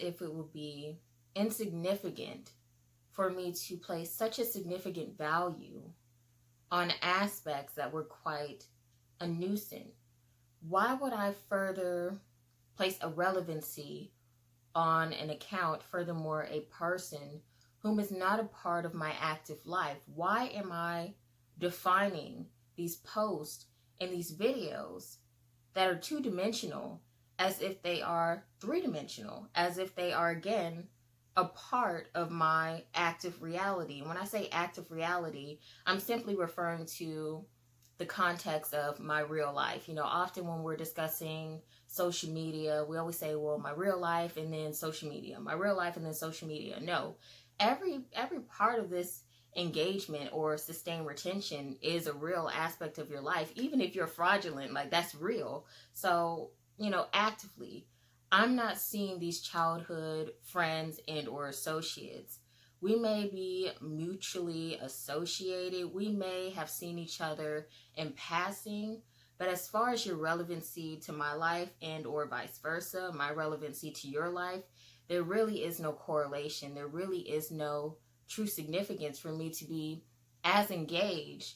if it would be insignificant for me to place such a significant value on aspects that were quite a nuisance. Why would I further place a relevancy on an account, furthermore a person whom is not a part of my active life? Why am I defining these posts and these videos that are two-dimensional as if they are three-dimensional, as if they are, again, a part of my active reality? And when I say active reality, I'm simply referring to the context of my real life. You know, often when we're discussing social media, we always say, well, my real life and then social media, my real life and then social media. No, every part of this engagement or sustained retention is a real aspect of your life. Even if you're fraudulent, like, that's real. So, you know, actively, I'm not seeing these childhood friends and or associates. We may be mutually associated. We may have seen each other in passing. But as far as your relevancy to my life and or vice versa, my relevancy to your life, there really is no correlation. There really is no true significance for me to be as engaged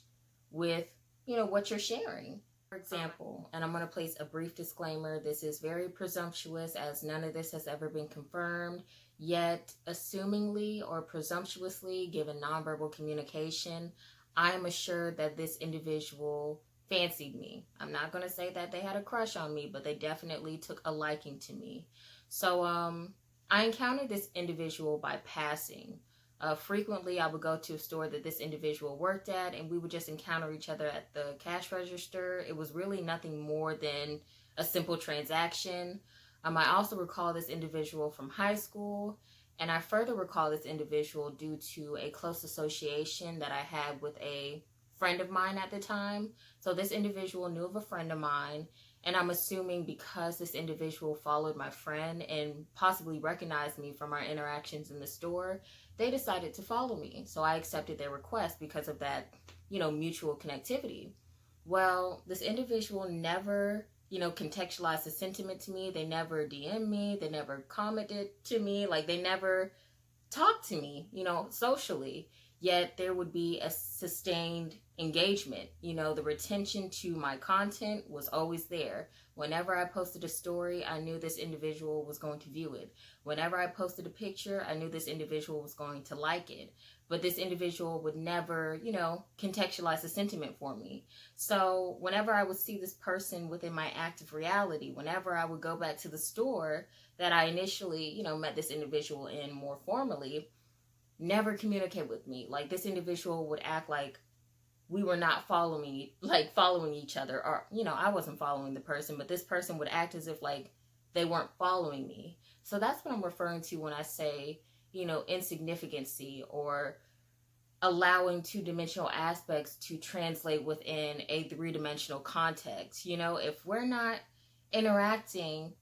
with, you know, what you're sharing. For example, and I'm going to place a brief disclaimer, this is very presumptuous as none of this has ever been confirmed, yet assumingly or presumptuously, given nonverbal communication, I am assured that this individual fancied me. I'm not going to say that they had a crush on me, but they definitely took a liking to me. So I encountered this individual by passing. Frequently, I would go to a store that this individual worked at, and we would just encounter each other at the cash register. It was really nothing more than a simple transaction. I also recall this individual from high school, and I further recall this individual due to a close association that I had with a friend of mine at the time. So this individual knew of a friend of mine, and I'm assuming because this individual followed my friend and possibly recognized me from our interactions in the store, they decided to follow me. So I accepted their request because of that, you know, mutual connectivity. Well, this individual never, you know, contextualized the sentiment to me. They never DM'd me. They never commented to me. Like, they never talked to me, you know, socially. Yet there would be a sustained engagement. You know, the retention to my content was always there. Whenever I posted a story, I knew this individual was going to view it. Whenever I posted a picture, I knew this individual was going to like it. But this individual would never, you know, contextualize the sentiment for me. So whenever I would see this person within my active reality, whenever I would go back to the store that I initially, you know, met this individual in more formally, never communicate with me. Like, this individual would act like we were not following each other, or, you know, I wasn't following the person, but this person would act as if like they weren't following me. So that's what I'm referring to when I say, you know, insignificancy, or allowing two-dimensional aspects to translate within a three-dimensional context. You know, if we're not interacting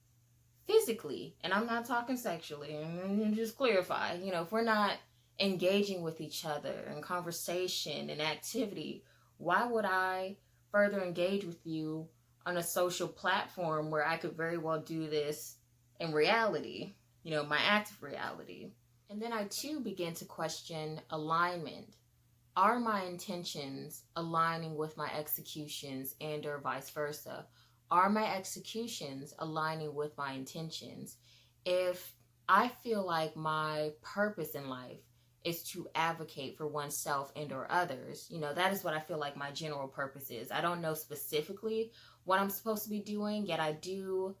physically, and I'm not talking sexually, and just clarify, you know, if we're not engaging with each other in conversation and activity, why would I further engage with you on a social platform where I could very well do this in reality, you know, my active reality? And then I too begin to question alignment. Are my intentions aligning with my executions, and or vice versa? Are my executions aligning with my intentions? If I feel like my purpose in life is to advocate for oneself and or others, you know, that is what I feel like my general purpose is. I don't know specifically what I'm supposed to be doing, yet I do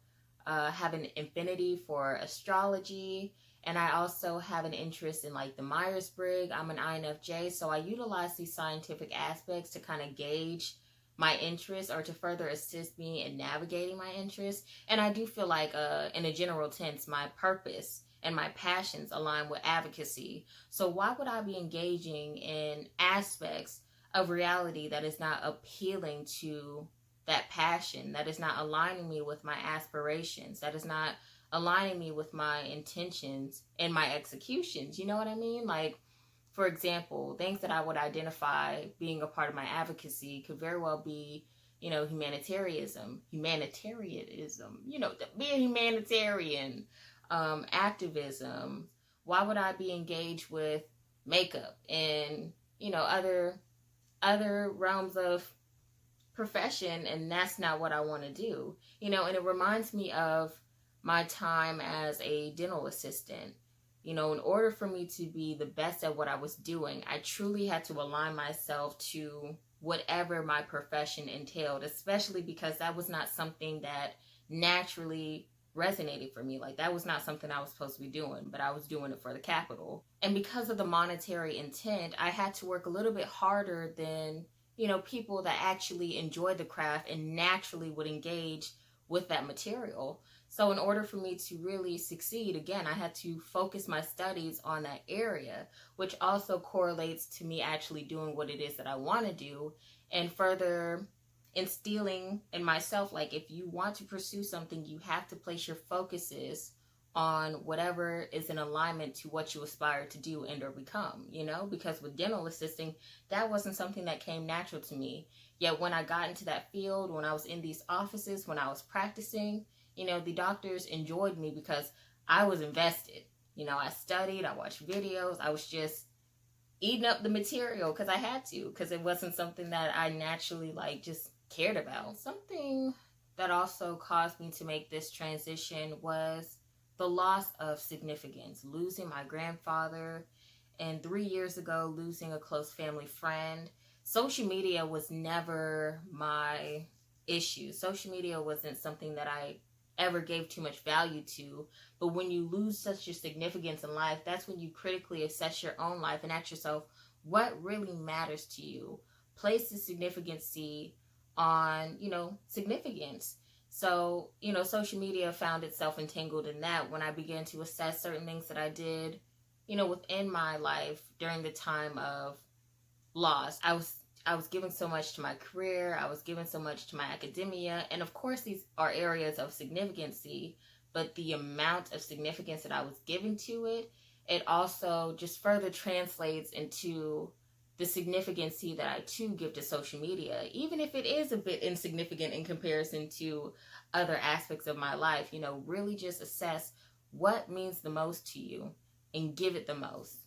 have an affinity for astrology, and I also have an interest in like the Myers-Briggs. I'm an INFJ, so I utilize these scientific aspects to kind of gauge my interest, or to further assist me in navigating my interest. And I do feel like in a general sense, my purpose and my passions align with advocacy. So why would I be engaging in aspects of reality that is not appealing to that passion, that is not aligning me with my aspirations, that is not aligning me with my intentions and my executions? You know what I mean? Like, for example, things that I would identify being a part of my advocacy could very well be, you know, humanitarianism, you know, be a humanitarian, activism? Why would I be engaged with makeup and, other realms of profession, and that's not what I want to do. And it reminds me of my time as a dental assistant. In order for me to be the best at what I was doing, I truly had to align myself to whatever my profession entailed, especially because that was not something that naturally resonated for me. Like, that was not something I was supposed to be doing, but I was doing it for the capital. And because of the monetary intent, I had to work a little bit harder than people that actually enjoy the craft and naturally would engage with that material. So in order for me to really succeed, again, I had to focus my studies on that area, which also correlates to me actually doing what it is that I want to do, and further instilling in myself, like, if you want to pursue something, you have to place your focuses on whatever is in alignment to what you aspire to do and or become, because with dental assisting, that wasn't something that came natural to me. Yet when I got into that field, when I was in these offices, when I was practicing, the doctors enjoyed me because I was invested. I studied, I watched videos, I was just eating up the material because I had to, because it wasn't something that I naturally just cared about. Something that also caused me to make this transition was the loss of significance, losing my grandfather, and 3 years ago, losing a close family friend. Social media was never my issue. Social media wasn't something that I ever gave too much value to. But when you lose such a significance in life, that's when you critically assess your own life and ask yourself, what really matters to you? Place the significancy on, significance. So, social media found itself entangled in that when I began to assess certain things that I did, within my life during the time of loss. I was giving so much to my career, I was giving so much to my academia, and of course these are areas of significancy, but the amount of significance that I was giving to it, it also just further translates into the significancy that I too give to social media, even if it is a bit insignificant in comparison to other aspects of my life. Really just assess what means the most to you and give it the most.